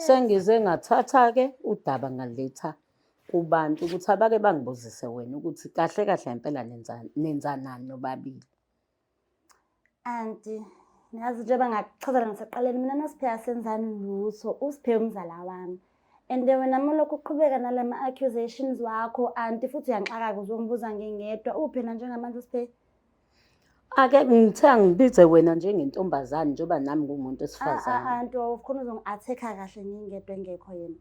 sengize ngathatha-ke udaba ngaletha kubantu ukuthi abake bangibuzise wena ukuthi kahle kahle ngempela nenzanani nobabili. Anti, ngiyazi njengoba ngakuchazela ngisaqaleni mina noSiphe asenzani lutho, uSiphe umzala wami. And wena mulokhu uqhubeka nalama accusations wakho anti futhi uyangixaka uzongibuza ngingedwa uphena njengamanje uSiphe. Ake ngithe ngibize wena njengentombazane njengoba nami ngumuntu wesifazane. Anti ufuna uzongi-attack-a kahle ngingedwa engekho yena.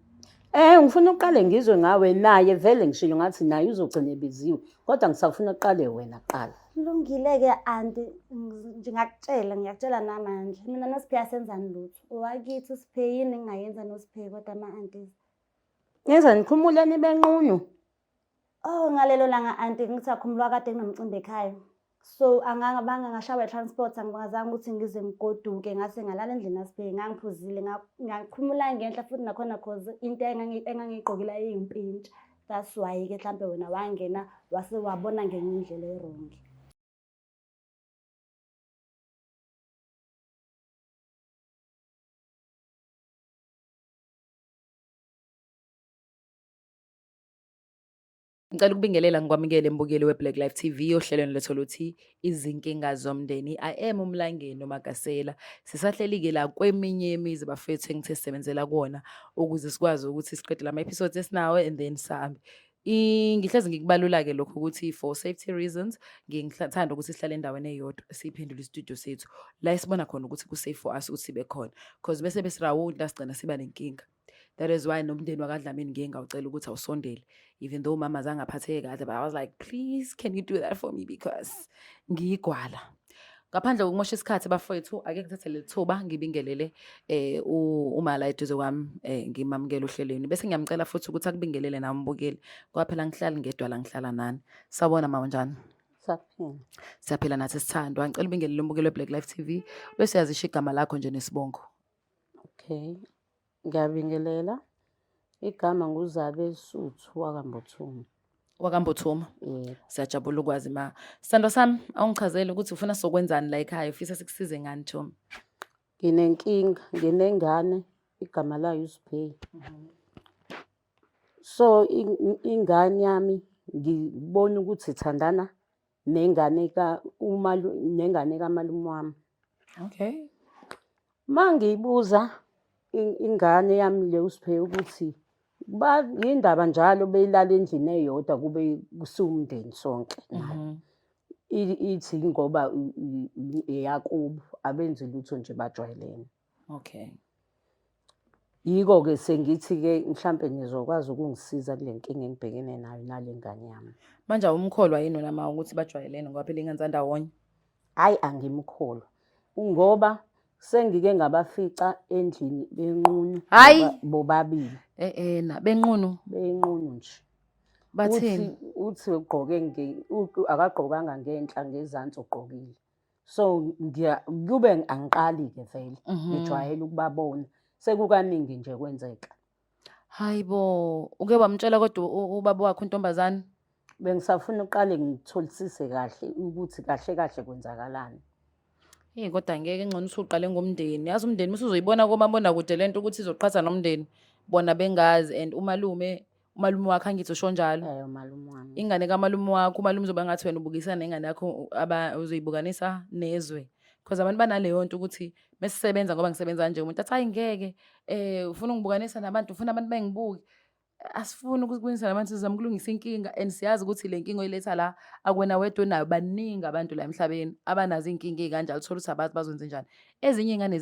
Ngifuna uqale ngizwe ngawe naye vele ngishilo ngathi naye uzogcina ebiziwe kodwa ngisafuna uqale wena qala. Kulungile-ke anti ngiyakutshela namanje mina noSiphe asenzani lutho. Owakithi uSiphe yini engingayenza noSiphe kodwa ama-anti. Ngenza nikhumuleni benqunu. Oh ngalelo langa anti ngithi akhumulwa kade kunomcimbi ekhaya. So angangabanga ngashawa transport angibangazanga ukuthi ngize ngigoduke ngase ngalala endlini yaSiphe ngangiphuzile ngakhumula ngenhla futhi nakhona cause into engangiyigqokile eyimpintshi. That's why ke mhlambe wena wangena wase wabona ngenye indlela errong. Ngicela ukubingelela ngikwamukele mbukeli weBlack Life TV ohlelweni lethu luthi izinkinga zomndeni. I am uMlangeni Magasela. Sisahleli-ke la kweminye yemizi bafethu engithe sisebenzela kuwona ukuze sikwazi ukuthi siqede lama episodes esinawo and then sihambe. Ngihlezi ngikubalula-ke lokho ukuthi for safety reasons ngithanda ukuthi sihlale endaweni eyodwa siyiphendule istudio sethu la sibona khona ukuthi ku-safe for us ukuthi sibe khona because bese besirawunda sigcina siba nenkinga. That is why nomndeni wakwaDlamini ngiye ngawucela ukuthi awusondele even though mama zange aphatheke kahle but I was like please can you do that for me because ngiyigwala. Ngaphandle kokumosha isikhathi bafowethu ake ngithathe lethuba ngibingelele umala eduze kwami ngimamukela ohlelweni bese ngiyamcela futhi ukuthi akubingelele nami mbukeli ngoba phela ngihlala ngedwa la ngihlala nani. Sawubona mama njani? Saphila. Siyaphila nathi sithandwa. Ngicela ubingelele umbukeli weBlack Life TV bese yazisho igama lakho nje nesibongo. Okay. Ngiyabingelela. Igama nguZabe Suthu waKambothuma. WaKambothuma? Yebo. Siyajabula ukwazi ma. Sithando sami, awungichazele ukuthi ufuna sokwenzani la ekhaya, ufisa sikusize ngani Thomi? Nginengane, igama layo uSiphe. So ingane yami ngibona ukuthi ithandana nengane kamalume wami. Okay. Mangiyibuza ingane yami le uSiphe ukuthi yindaba njalo beyilala endlini eyodwa kube kusumndeni sonke. Ithi ngoba eyakubo abenzi lutho nje bajwayelene. Okay. Yiko-ke sengithi-ke mhlampe nizokwazi ukungisiza kule nkinga engibhekene nayo nale ngane yami. Manje awumkholwa yini nama ukuthi bajwayelene ngoba phela ingane zandawonye? Hayi angimkholwa. Ngoba sengike ngabafica endlini benqunu bobabili. Benqunu nje. Bathini? Uthi ugqoke akagqokanga ngenhla ngezansi ugqokile. So kube angiqali-ke vele ngijwayele ukubabona. Sekukaningi nje kwenzeka. Hayibo, uke wamtshela kodwa ubaba wakho untombazane? Bengisafuna uqale ngitholisise kahle ukuthi kahle kahle kwenzakalani. Kodwa ngeke ngcono usuqale ngomndeni. Yazi umndeni usuzoyibona komabona kude lento ukuthi izoqhatha nomndeni. Bona bengazi and umalume wakho angithi usho njalo. Umalume wami. Ingane kamalume wakho, umalume uzoba ngathi wena ubukisana nengane yakho uzoyibukanisa nezwe. Because abantu banaleyo nto ukuthi mesisebenza ngoba ngisebenza nje umuntu athi hayi ngeke ufuna ungibukanisa nabantu ufuna abantu bengibuke. Asifuni ukukubukanisa nabantu sizama ukulungisa inkinga and siyazi ukuthi le nkinga oyiletha la akwena wedwa nayo baningi abantu la emhlabeni abanazo inkinga ezikanjalo uthola ukuthi abazi bazwenze njani. Ezinye ingane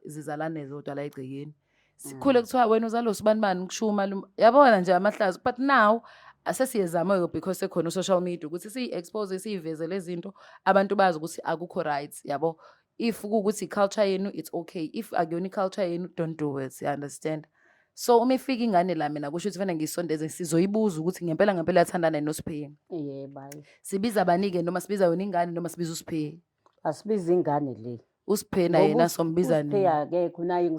zizalane zodwa la egcekeni. Sikhule kuthiwa wena uzalo sibanibani kushuma yabona nje amahlazo but now asesiyezama because sekhona social media ukuthi siyi-expose siyiveze lezi zinto abantu bazi ukuthi akukho right yabo. If kukuthi culture yenu it's okay, if akuyona culture yenu don't do it, you understand. So uma ifika ingane la mina kusho ukuthi fanele ngisondeze sizoyibuza ukuthi ngempela yathandana noSiphe. Yebo. Sibiza abanike noma sibiza yona ingane noma sibiza uSiphe. Asibiza ingane le. uSiphe na yena sombiza nini? uSiphe akekho naye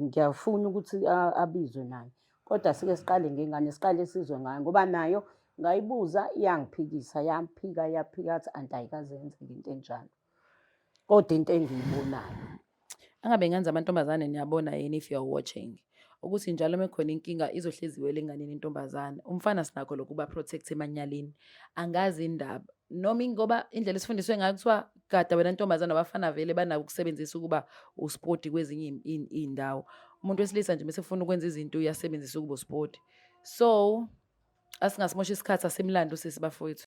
ngiyafuna ukuthi abizwe naye. Kodwa sike siqale ngengane siqale sizwe ngayo ngoba nayo ngayibuza iyangiphikisa yaphika athi anti ayikazenze into enjalo. Kodwa into engiyibonayo. angabe ngenza amantombazane niyabona yini if you're watching ukuthi njalo mekhona inkinga izohlezi iwele enganeni intombazane. Umfana sinakho lokuba protect emanyalini. Angazi indaba. Noma ngoba indlela esifundiswe ngayo kuthiwa gada wena ntombazane abafana vele banako ukusebenzisa ukuba usport kwezinye indawo. Umuntu wesilisa nje bese ufuna ukwenza izinto uyasebenzisa ukuba usport. So asingasimosha isikhathi asimlando sesibafowethu.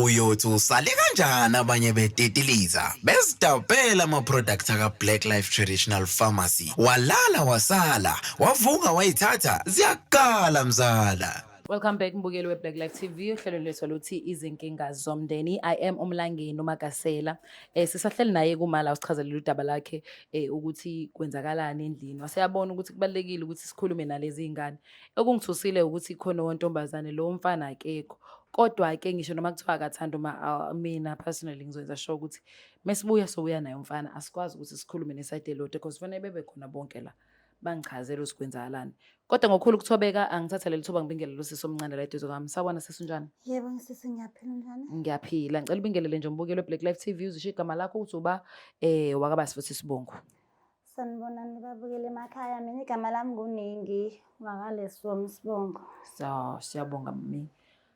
Uyothi usale kanjani abanye betetiliza bezidabela ama-products aka-Black Life Traditional Pharmacy walala wasala wavuka wayithatha ziyakala mzala. Welcome back mbukeli we-Black Life TV uhlelo lethu luthi izinkinga zomndeni. I am uMlangeni uMagasela. Sisahleli naye kumala usichazelela udaba lakhe ukuthi kwenzakalani endlini. Waseyabona ukuthi kubalekile ukuthi sikhulume nalezi ingane. Okungithusile ukuthi khona wontombazane lo mfana akekho. Kodwa ke ngisho noma kuthiwa akathanda mina personally ngizoyenza sure ukuthi mesibuya sobuya naye umfana asikwazi ukuthi sikhulume neside elodwa because kufanele bebe khona bonke la bangichazela usikwenzakalani. Kodwa ngokukhulu ukuthobeka angithatha leli thuba ngibingelele lo sisi omncane la eduze kwami. Sawubona sisi njani? Yebo ngisisi ngiyaphila njani? Ngiyaphila. Ngicela ubingelele nje umbukeli we-Black Life TV uzisho igama lakho ukuthi uba wakabasi futhi Sibongo. Sanibonani babukeli emakhaya, mina igama lami nguNingi wakaleSiwom Sibongo. So siyabonga mimi.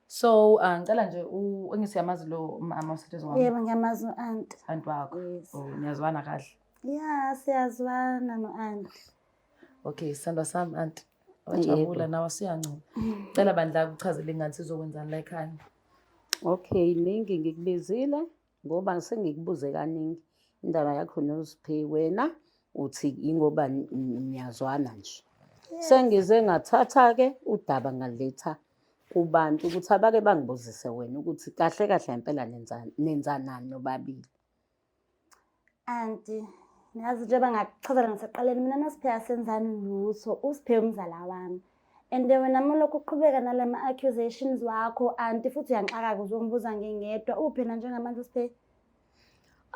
So ngicela nje engiyamazi lo mama usethu wami. Yebo ngiyamazi u-aunt. Aunt wakho. Yes. Niyazwana kahle? Ya siyazwana no-aunt. Okay, sandwa sami aunt. Wajabula nawe siyancuma. Cela bandla ukuchazela ingane sizokwenzani la ekhaya. Okay, Ningi ngikubizile ngoba sengikubuze kaningi indaba yakho noSiphi wena uthi ingoba niyazwana nje. Sengize ngathatha-ke udaba ngaletha kubantu ukuthi abake bangibuzise wena ukuthi kahle kahle impela nenzanani nobabili. Aunty, niyazi njengoba ngakuchazela ngisaqaleni mina noSiphi asenzani lutho, uSiphi umzala wami. And wena mulokhu uqhubeka nalama accusations wakho aunty futhi uyangixaka uzongibuza ngingedwa uphena njengamanje uSiphi.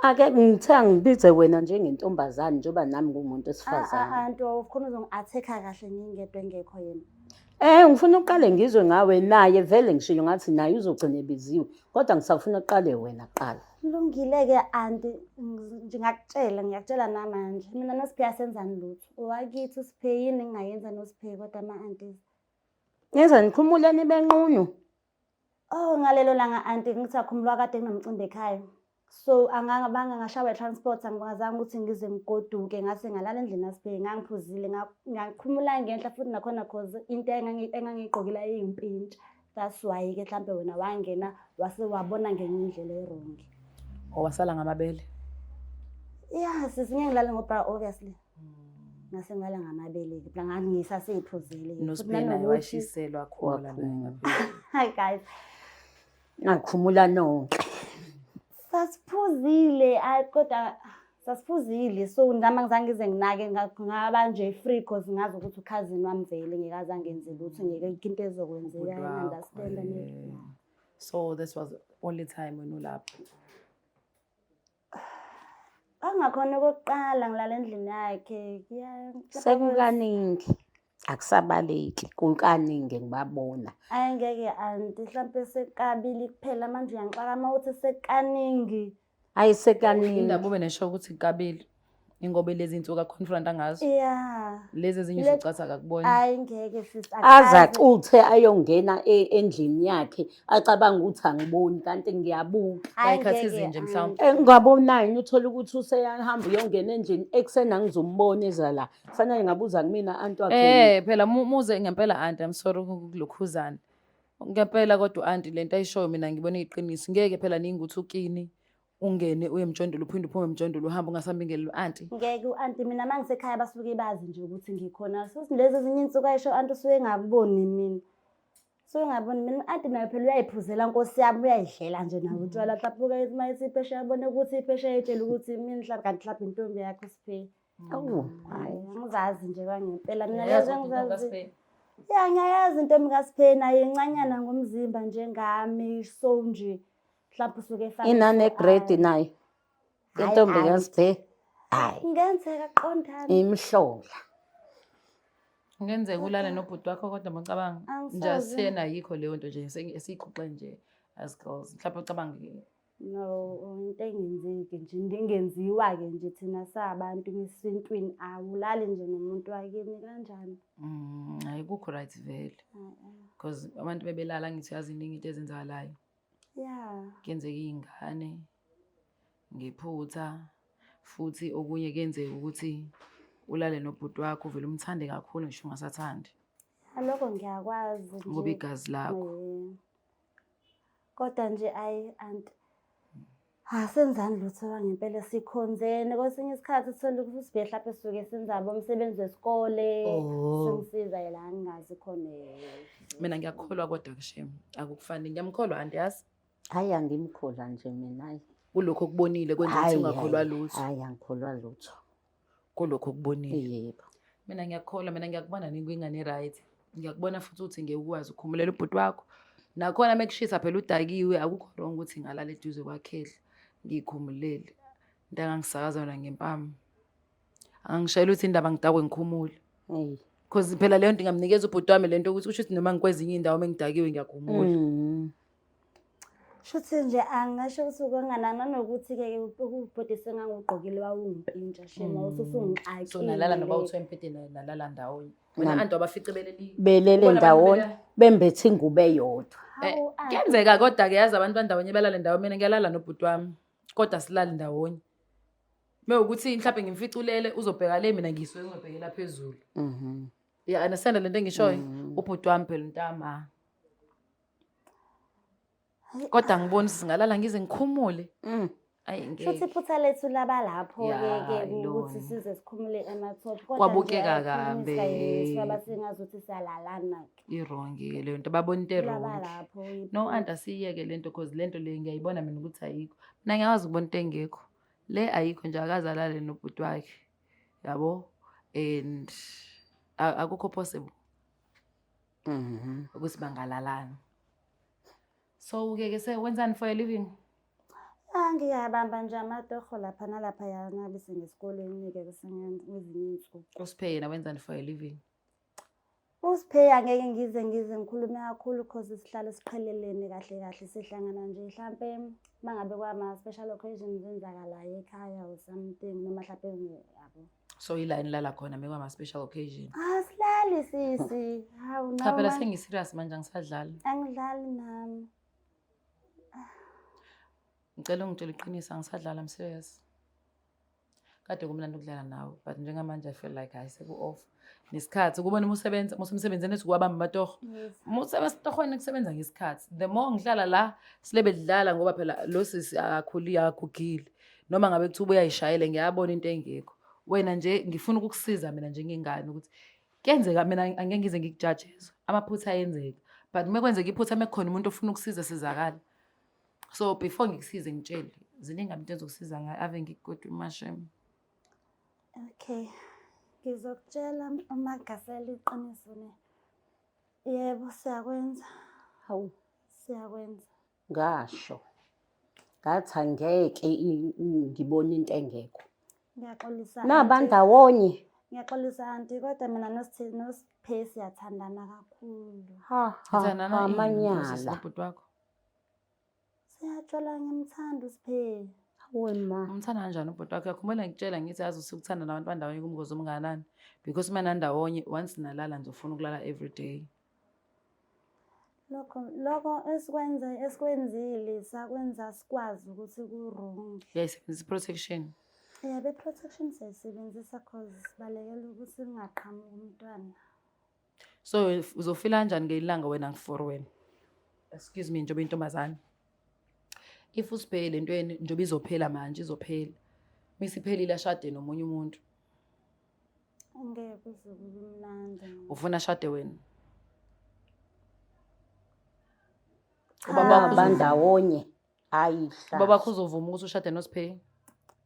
Ake ngithe ngibize wena njengentombazane njengoba nami ngumuntu esifazane. Aunty ufuna uzongi-attack-a kahle ngingedwa engekho yena. Ngifuna uqale ngizwe ngawe naye vele ngishilo ngathi naye uzogcina ebiziwe kodwa ngisafuna uqale wena qala. Kulungile-ke aunty ngiyakutshela namanje mina noSiphi asenzani lutho. Owakithi uSiphi yini engingayenza noSiphi kodwa ama-aunties. Ngenza nikhumuleni benqunu. Oh ngalelo langa aunty ngithi akhumulwa kade kunomcimbi ekhaya. So bangangashawa transport angibangazange ukuthi ngize ngigoduke ngase ngalala endlini naSiphi ngangiphuzile ngakhumula ngenhla futhi nakhona cause into engangiyigqokile eyimpintshi. That's why ke mhlambe wena wangena wase wabona ngenye indlela erongi. Owasala ngamabele. Yeah, sisinge ngilale ngobra obviously. Ngase ngilala ngamabele ke ngani ngisaseyiphuzile. Nosiphi washiselwa khona Hi guys. Ngakhumula nonke. Sasiphuzile kodwa sasiphuzile so nami ngizange ngize nginake ngaba nje free cause ngazi ukuthi ukhazini wami vele ngekaza ngenze lutho ngeke into ezokwenzeka I understand. So this was only time when ulapho. Angakhona okokuqala ngilala endlini yakhe Sekukaningi akusabaleki kukaningi ngibabona. Ayengeke anti mhlambe sekabili kuphela manje uyangixaka mawuthi sekaningi. Ayisekaningi. Indaba ube nesho ukuthi kabili ingoba lezi insuku confront angazo. Yeah. Lezi ezinye uzocatha akakubona. Ayengeke sis Azacuthe ayongena endlini yakhe acabanga ukuthi angiboni kanti ngiyabuka. Ayikhathi izinje mhlawumbe. Ngingabonayo uthola ukuthi useyahamba uyongena endlini eksena ngizombona ezala. Kufanele ngabuza kumina anti wakhe. Phela muze ngempela aunty I'm sorry ukulokhuzana. Ngempela kodwa aunty lento ayishoyo mina ngibona iqiniso. Ngeke phela ninguthukini. Ungene uyemjondolo uphinde uphume emjondolo uhamba ungasambingelelo aunty. Ngeke uanti mina mangisekhaya basuke bazi nje ukuthi ngikhona. So lezi ezinye insuku ayisho aunty usuke ngaboni mina. So ngaboni mina aunty nayo phela uyayiphuzela Nkosi yami uyayidlela nje nawe utshwala hlaphuka ithi iphesha yabona ukuthi iphesha yetshela ukuthi mina mhlawumbe kanti mhlawumbe intombi yakho uSiphi. Hayi ngizazi nje kwangempela mina lezi ngizazi. Ya ngiyayazi intombi kaSiphi naye incanyana ngomzimba njengami so nje. Mhlawumbe usuke efana Inane grade naye. Intombi kaSiphi. Hayi. Ngenzeka qondana. Imhlola. Ngenzeka ulale nobhuti wakho kodwa ngicabanga nje asena yikho leyo nto nje esiyixoxe nje as girls. Mhlawumbe ucabanga No, into engenzeki nje, into engenziwa-ke nje thina sabantu esintwini, awulali nje nomuntu wakini kanjani. Hhayi kukho right vele. Because abantu bebelala ngithi yazi iningi into ezenzakalayo. Yeah. Kuyenzeka iy'ngane ngephutha futhi okunye kuyenzeka ukuthi ulale nobhuti wakho uvele umthande kakhulu ngisho ungasathandi Lokho ngiyakwazi nje. ngoba igazi lakho. Kodwa nje anti asenzani lutho ngempela sikhonzene kwesinye isikhathi uthola ukuthi usibhe lapho esuke senzaba umsebenzi wesikole singisiza yela ngingazi khona. Mina ngiyakholwa kodwa kushema akukufani ngiyamkholwa andiyazi. Hayi angimkhola nje mina hayi. Kulokho okubonile kwenza ukuthi ungakholwa lutho. Hayi angikholwa lutho. Kulokho okubonile. Yebo. Mina ngiyakholwa mina ngiyakubona ningwingane right. Ngiyakubona futhi ukuthi ngeke ukwazi ukhumulela ubhuti wakho. Nakhona mekushisa phela udakiwe akukho wrong ukuthi ngalala eduze kwakhehla ngikhumulele. Into angangisakaza yona ngempama. Angishayela ukuthi indaba ngidakwe ngikhumule. Because phela leyo nto ngamnikeza ubhuti wami lento ukuthi usho ukuthi noma ngikwezinye indawo mengidakiwe ngiyakhumula. Shuthi nje angasho ukuthi ukungana nokuthi-ke ubhuti sengangugqokile wawungimpintsha shema usungixakile. So nalala noba uthiwe empedeni nalala ndawonye. Wena antu abafice belele ndawonye bembethe ingubo eyodwa. Kuyenzeka kodwa ke yazi abantu bandawonye balala ndawonye mina ngiyalala nobhuti wami kodwa silala ndawonye. Mewukuthi mhlawumbe ngimficulele uzobheka le mina ngiyiswe ngizobhekela phezulu. Yeah, understand lento engishoyo ubhuti wami phela untama. Kodwa ngibona singalala ngize ngikhumule. Ayi ngeke. Futhi iphutha lethu laba lapho-ke ukuthi size sikhumule emathophu. Kwabukeka kambe. Saba singazuthi siyalalana-ke. Irongi-ke leyo nto babona into Laba erongi. lapho. No anti asiyeke lento cause lento le ngiyayibona mina ukuthi ayikho. Mina ngiyawazi ukubona into engekho. Le ayikho nje akazalale nobhuti wakhe. Yabo? And akukho possible. Ukuthi bangalalana. So ke wenzani for a living? Ngiyabamba nje amatoho lapha nalapha yana bese ngesikoleni-ke kwezinye insuku. Usiphe yena wenzani for a living? Usiphe angeke ngize ngikhulume kakhulu because sihlale siqhelelene kahle sihlangana nje mhlambe mangabe kwama special occasions enzakalayo ekhaya or something noma mhlambe yabo. So iline lala khona mekwama special occasion. Silali sisi. Hawu Cha phela sengiserious manje angisadlali. Angidlali nami. Ngicela ungitshela iqiniso angisadlala I'm serious. Kade kumnandi ukudlala nawe but njengamanje I feel like hayi seku-off. Nesikhathi ukubona umsebenzeni ethi kwabamba amatoho. Umusebenzi tohweni kusebenza ngesikhathi. The more ngidlala la silebe dlala ngoba phela lo sisi akugile. Noma ngabe kuthi ubuya ishayele ngiyabona into engekho. Wena nje ngifuna ukukusiza mina njengengane ukuthi kuyenzeka mina angeke ngize ngikujudge. Amaphutha ayenzeka. But mekwenzeka iphutha mekhona umuntu ofuna ukusiza sizakala. So before ngikusize ngitshele ziningi abantu ezokusiza ngayo ave ngikugodwa uMashema. Okay. Ngizokutshela uMagasela iqiniso ne. Yebo siyakwenza. Hawu Siyakwenza. ngasho. Ngathi angeke ngibone into engekho. Ngiyaxolisa. Nabandawonye. Ngiyaxolisa anti kodwa mina noSiphe siyathandana kakhulu. Amanyala. Ubhuti wakho. Siyatshola ngimthanda uSiphe. Wema. Umthanda kanjani ubhuti wakho? Yakhumbula ngikutshela ngithi yazi usukuthanda nabantu bandawonye kumngozi omnganani because mina ndawonye once nalala nje ufuna ukulala every day. Lokho esikwenzile sakwenza sikwazi ukuthi ku-wrong. Yayisebenzisa protection. Be protection siyisebenzisa cause sibalekela ukuthi singaqhamuki umntwana. So uzofila kanjani ngelanga wena ngiforo wena? Excuse me njobe intombazane. If usiphele lentweni njobe izophela manje izophela. Misiphelile ashade nomunye umuntu. Angeke kuze kube mnandi. Ufuna ashade wena? Ubaba bandawonye ayihla. Ubaba wakho uzovuma ukuthi ushade noSiphe?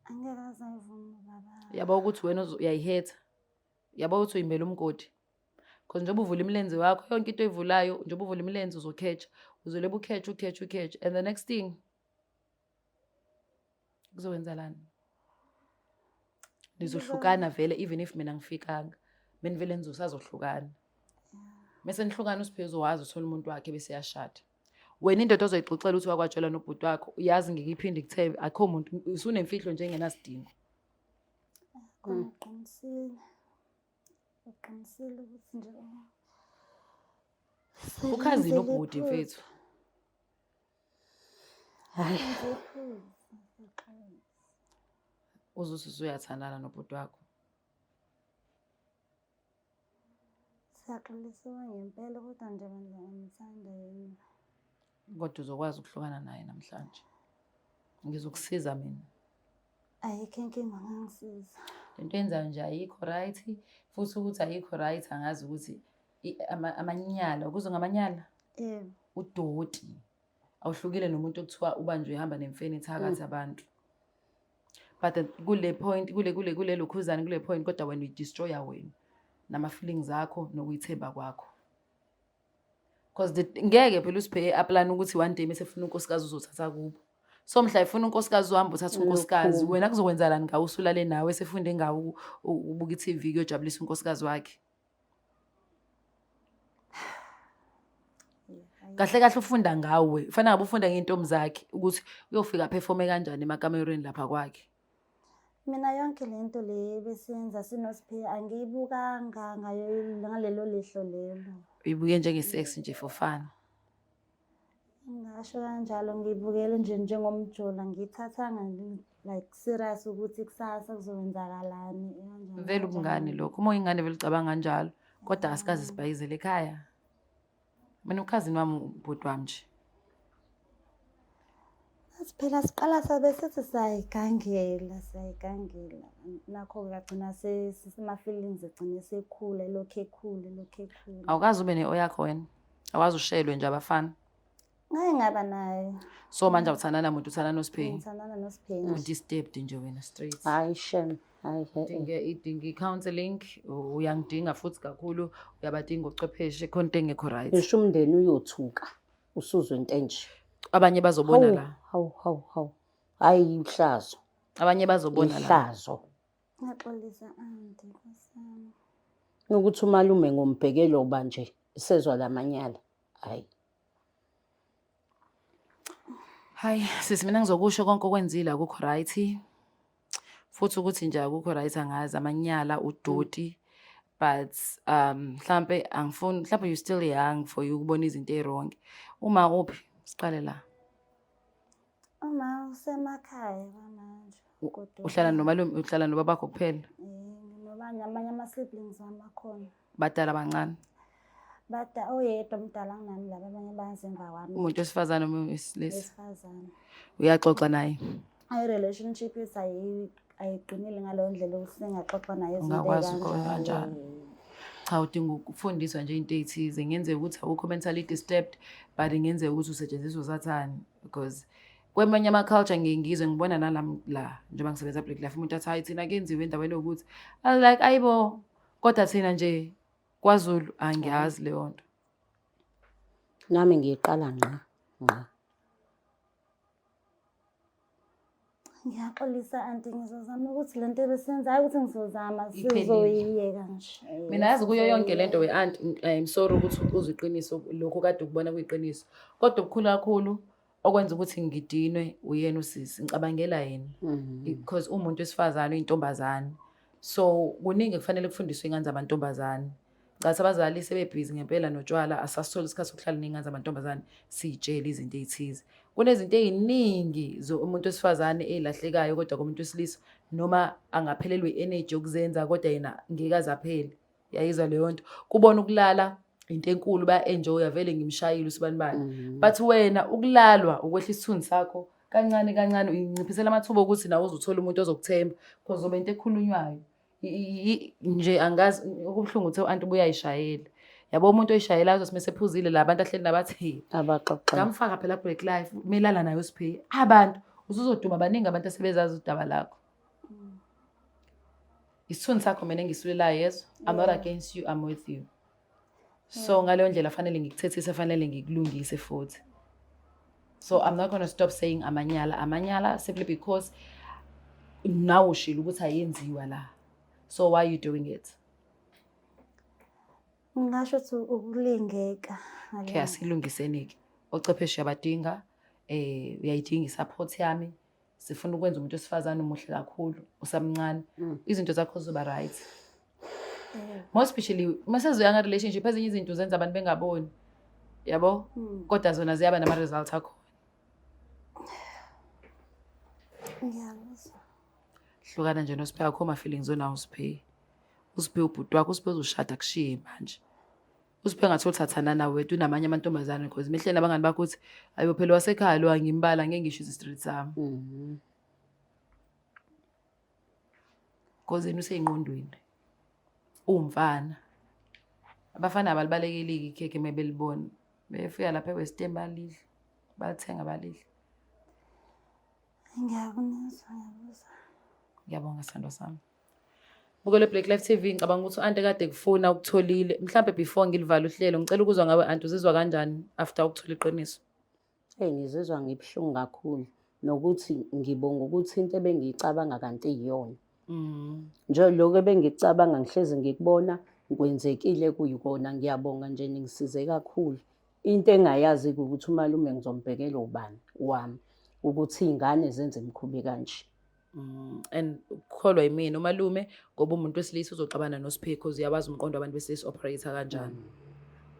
Angeke azayivuma baba. Yabo ukuthi wena uyayihetha. Yabo ukuthi uyimbela umgodi. Because njengoba uvula imilenze wakho yonke into evulayo njengoba uvula imilenze uzokhetha. Uzoleba ukhetha and the next thing kuzowenzelana. Nizohlukana vele even if mina ngifikanga. Mina vele nizosazohlukana. Mase nihlukana uSiphe uzowazi uthola umuntu wakhe bese yashada. wena indoda ozoyixoxela ukuthi wakwatshela nobhuti wakho uyazi ngikiphinde kuthebe akho muntu usunemfihlo nje engenasidingo. Khona uqinisile ukuthi nje Ukhazile ubhuti mfethu. Hayi, Uzuthi uyathandana nobhuti wakho. siyaxolisiwe ngempela kodwa nje bandla ngimthanda yena. Kodwa uzokwazi ukuhlukana naye namhlanje. Ngizokusiza mina. Ayikho inkinga ngangisiza. Lento yenzayo nje ayikho right futhi ukuthi ayikho right angazi ukuthi amanyala ukuze ngamanyala Yebo. udoti awuhlukile nomuntu okuthiwa ubanjwe ehamba nemfeni ethakathi abantu. But kule point kule lokhuzana kule point kodwa wena uyidestroya wena nama feelings akho nokuyithemba kwakho. Because ngeke phela usiphe aplan ukuthi one day mase ufuna unkosikazi uzothatha kubo. So mhla ifuna unkosikazi uhamba uthatha unkosikazi wena kuzokwenzalani ngawo usulale nawe sefunde ngawo ubuka iTV kuyojabulisa unkosikazi wakhe. Kahle kahle ufunda ngawe ufana ngabe ufunda ngentombi zakhe ukuthi uyofika performe kanjani emakamerweni lapha kwakhe. Mina yonke lento le besenza sinosiphe angiyibukanga ngayo ngalelo lehlo lelo. Uyibuke njenge sex nje for fun. Ngasho kanjalo ngibukele nje njengomjola ngithathanga like serious ukuthi kusasa kuzowenzakalani kanjani. Vele ubungane lokho uma ingane vele ucabanga kanjalo kodwa asikaze sibhayizele ekhaya. Mina ukhazini wami ubhuti wami nje. Siphela siqala sabe sithi sayigangela nakho kugcina sesima feelings egcine sekhula lokho ekhula. Awukazi ube ne yakho wena. Awazi ushelwe nje abafana. Ngeke ngaba nayo. So manje awuthandana nomuntu uthanda noSiphenyi. Ngithandana noSiphenyi. Disturbed nje wena straight. hayi shem. Hayi. Idinga counseling uyangidinga futhi kakhulu uyabadinga ucwepheshe khona into engekho right. Ngisho umndeni uyothuka usuzwe into enje. Abanye bazobona la. Hawu. Hayi ihlazo. Abanye bazobona la. Ihlazo. Ngaxolisa anti nkosami. Ukuthi umalume ngombhekelo banje isezwa lamanyala. Hayi sisi mina ngizokusho konke okwenzile akukho right. Futhi ukuthi nje akukho right angazi amanyala udoti but mhlambe angifuni mhlambe you still young for you ukubona izinto ezirong. Uma uphi siqale la. Uma usemakhaya manje kodwa Uhlala nomalume uhlala nobabakho kuphela. nobanye amanye ama siblings amakhona. Badala abancane. Bada oyedwa umdala kunami laba abanye bayasemva kwami. Umuntu wesifazane noma wesilisa. Wesifazane. Uyaxoxa naye. Ayi relationship ayiqinile ngalo ndlela usengaxoxa naye izinto Ungakwazi kanjalo. Cha udinga ukufundiswa nje into ezithize ngenzeka ukuthi awukho mentally disturbed but ngenzeka ukuthi usetshenziswa usathani because kwemanye ama culture ngiyizwe ngibona la njengoba ngisebenza Black Life umuntu athi hayi thina kenziwe endaweni ukuthi I like ayibo kodwa thina nje kwaZulu angiyazi leyo nto. Nami ngiqala ngqa. Ngiyaxolisa anti ngizozama ukuthi lento besenza ukuthi ngizozama sizoyiyeka nje. Mina yazi kuyo yonke lento we aunt I'm sorry ukuthi uziqiniso lokho kade ukubona kuyiqiniso kodwa okukhulu kakhulu okwenza ukuthi ngidinwe uyena usisi ngicabangela yena because umuntu wesifazane uyintombazane so kuningi kufanele kufundiswe ingane zamantombazane. Ngathi abazali sebebhizi ngempela notshwala asasithola isikhathi sokuhlala nengane zamantombazane sitshela izinto ezithize. Kunezinto eziningi umuntu wesifazane elahlekayo kodwa komuntu wesilisa noma angaphelelwe energy yokuzenza kodwa yena ngeke azaphele. Yayizwa leyo nto kubona ukulala into enkulu ba enjoy vele ngimshayile usibanibani but wena ukulalwa ukwehlisa isithunzi sakho kancane uyinciphisela amathuba ukuthi nawe uzothola umuntu ozokuthemba because obe into ekhulunywayo nje angazi ukubhlungu uthe anti ubuyayishayela yabo umuntu oyishayela azo simese phuzile labantu ahleli nabathi Abaxoxa. ngamfaka phela Black Life melala nayo uSiphenyi abantu uzozoduma abaningi abantu asebezazi udaba lakho. Isithunzi sakho mina ngisulela yezo I'm not against you I'm with you. So ngaleyo ndlela fanele ngikuthethise fanele ngikulungise futhi. So I'm not going to stop saying amanyala simply because now ushilo ukuthi ayenziwa la. So why are you doing it? Ngisho ukuthi ukulingeka. Okay asilungisenike. Ochwepheshe uyabadinga, uyayidinga i-support yami. Sifuna ukwenza umuntu wesifazane umuhle kakhulu, usamncane. Izinto zakho zizoba right. More especially, masezoya relationship, ezinye izinto zenza abantu bengaboni. Yabo? Kodwa zona ziyaba nama-results akho. Ngiyakuzwa. Hlukana nje noSiphe akho ma-feelings onawo uSiphe. uSiphe ubhuti wakho, uSiphe uzoshada kushiye manje. uSiphe ngathi uthathana nawe wethu unamanye amantombazane because mehleni abangani bakho uthi ayo phela wasekhaya lo angimbala ngeke ngisho i-street sami. Because yena useyingqondweni. Umfana. Abafana abalibalekeli ikheke mebelibona. Befika lapha eWestern balidla. Bathenga balidla. Ngiyakuzwa. Ngiyabonga sithandwa sami. Bukele Black Life TV ngicabanga ukuthi ante kade kufuna ukutholile. Mhlambe before ngilivala uhlelo ngicela ukuzwa ngawe anti uzizwa kanjani after ukuthola iqiniso. Ngizizwa ngibhlungu kakhulu nokuthi ngibonga ukuthi into ebengiyicabanga kanti iyona. Nje lokho ebengicabanga ngihlezi ngikubona kwenzekile kuyikona. Ngiyabonga nje ningisize kakhulu. Into engayazi ukuthi umalume ngizombhekela ubani wami ukuthi izingane zenze imikhubi kanje. And ukholwa yimina umalume ngoba umuntu wesilisa uzoxabana noSiphe because uyawazi umqondo abantu besilisa operator kanjani.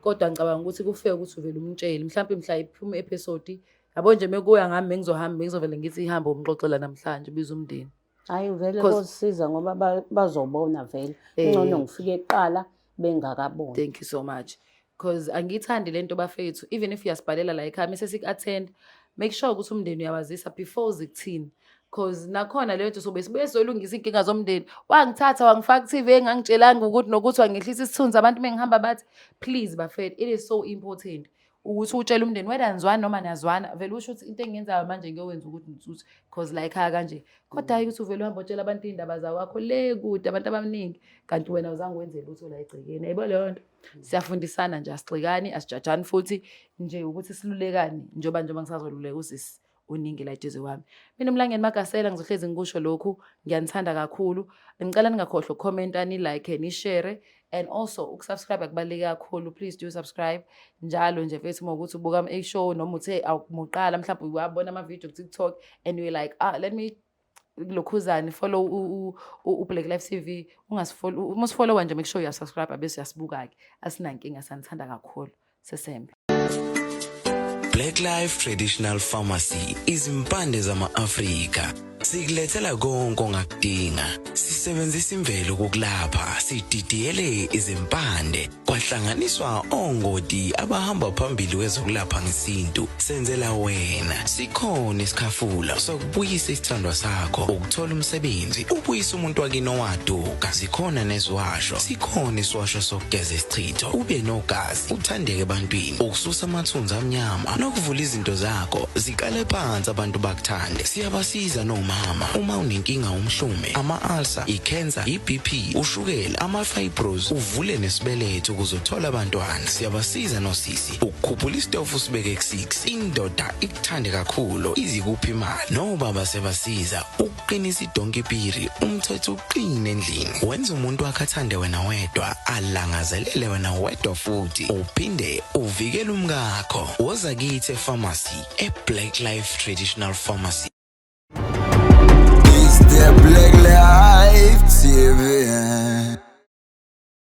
Kodwa ngicabanga ukuthi kufike ukuthi uvele umtsheli mhlawumbe mhla iphuma episode yabo nje mekuya ngami ngizohamba ngizovela ngithi ihamba umxoxela namhlanje biza umndeni. Hayi vele kusisiza ngoba bazobona vele. Ngcono ngifike eqala bengakaboni. Thank you so much. Because angithandi lento bafethu even if uyasibhalela la ekhaya mase sik-attend make sure ukuthi umndeni uyawazisa before uzikuthini. Because nakhona leyo nto sobe sibuye solungisa inkinga zomndeni. Wangithatha wangifaka TV engangitshelanga ukuthi nokuthi wangehlisa isithunzi abantu mengihamba bathi please bafethu it is so important ukuthi utshele umndeni whether nizwana noma niyazwana vele usho ukuthi into engiyenzayo manje ngiyowenza ukuthi ngitsuthe because la ekhaya kanje. Kodwa hayi ukuthi uvele uhamba utshela abantu indaba zakho le kude abantu abaningi kanti wena uzange wenze lutho la egcekeni. Ayibo leyo nto. Siyafundisana nje asixikani asijajani futhi nje ukuthi silulekane njoba ngisazoluleka usisi uningi la eduze wami. Mina uMlangeni Magasela ngizohlezi ngikusho lokhu ngiyanithanda kakhulu. Ngicela ningakhohlwa ukucomment ni like ni share and also ukusubscribe akubaleke kakhulu. Please do subscribe njalo nje mfethu ukuthi ubuka i-show noma uthe awumuqala mhlawumbe uyabona ama video ku TikTok and you like let me lokhuzani follow Black Life TV ungasfollow umusfollow nje make sure you subscribe bese uyasibuka ke asinankinga sanithanda kakhulu sesembe. Black Life Traditional Pharmacy izimpande zama-Afrika sikulethela konke ongakudinga. Sisebenzisa imvelo kokulapha, sididiyele izimpande kwahlanganiswa ongoti abahamba phambili kwezokulapha ngesintu. Senzela wena sikhona isikhafula sokubuyisa isithandwa sakho, ukuthola umsebenzi, ubuyisa umuntu wakini owaduka. Sikhona neziwasho, sikhona isiwasho sokugeza isichitho, ube nogazi, uthandeke ebantwini, ukususa amathunzi amnyama nokuvula izinto zakho zikale phansi abantu bakuthande. Siyabasiza noma uma unenkinga umhlume, ama-ulcer, i-cancer, i-BP, ushukela, ama-fibros, uvule nesibeletho ukuzothola abantwana. Siyabasiza nosisi ukukhuphula isitofu sibeke ku-6, indoda ikuthande kakhulu izikuphi imali. Nobaba sebasiza ukuqinisa idonkipiri, umthetho uqine endlini. Wenza umuntu wakhe athande wena wedwa, alangazelele wena wedwa futhi uphinde uvikele umkakho. Woza kithi epharmacy eBlack Life Traditional Pharmacy. The Black Life TV.